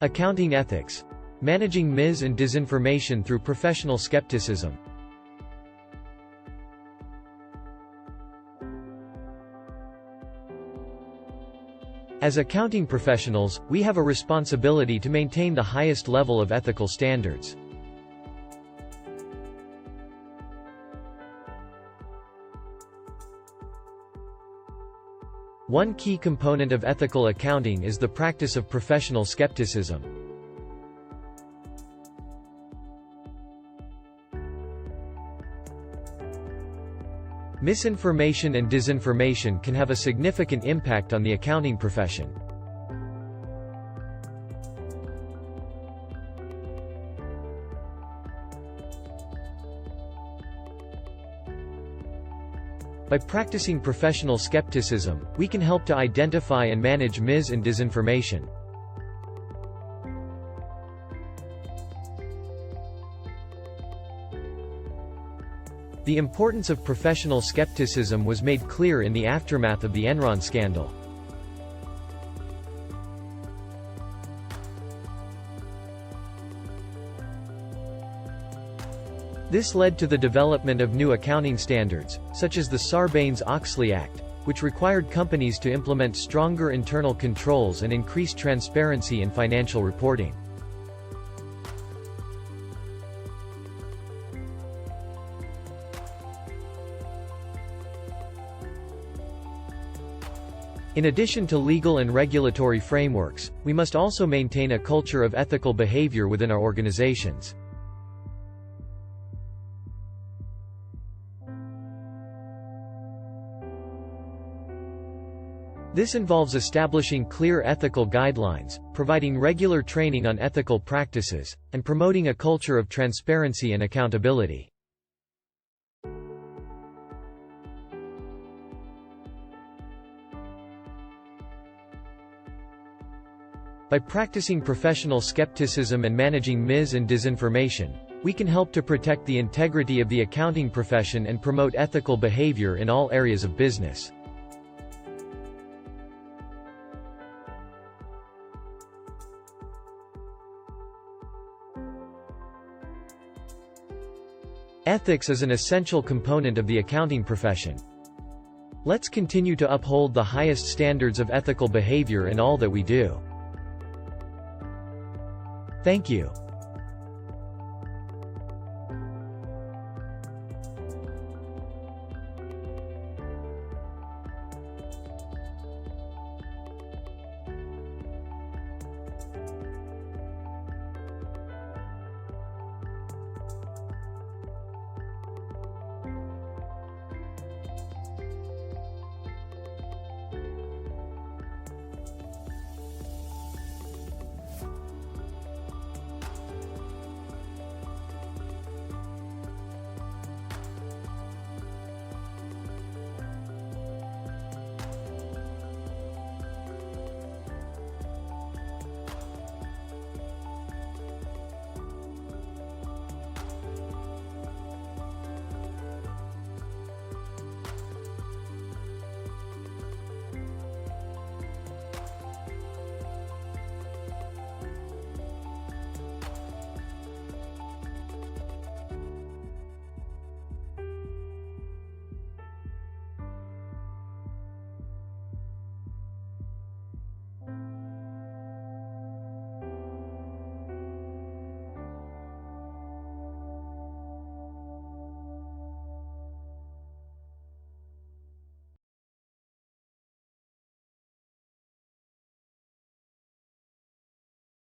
Accounting ethics. Managing mis- and disinformation through professional skepticism. As accounting professionals, we have a responsibility to maintain the highest level of ethical standards. One key component of ethical accounting is the practice of professional skepticism. Misinformation and disinformation can have a significant impact on the accounting profession. By practicing professional skepticism, we can help to identify and manage mis- and disinformation. The importance of professional skepticism was made clear in the aftermath of the Enron scandal. This led to the development of new accounting standards, such as the Sarbanes-Oxley Act, which required companies to implement stronger internal controls and increase transparency in financial reporting. In addition to legal and regulatory frameworks, we must also maintain a culture of ethical behavior within our organizations. This involves establishing clear ethical guidelines, providing regular training on ethical practices, and promoting a culture of transparency and accountability. By practicing professional skepticism and managing mis- and disinformation, we can help to protect the integrity of the accounting profession and promote ethical behavior in all areas of business. Ethics is an essential component of the accounting profession. Let's continue to uphold the highest standards of ethical behavior in all that we do. Thank you.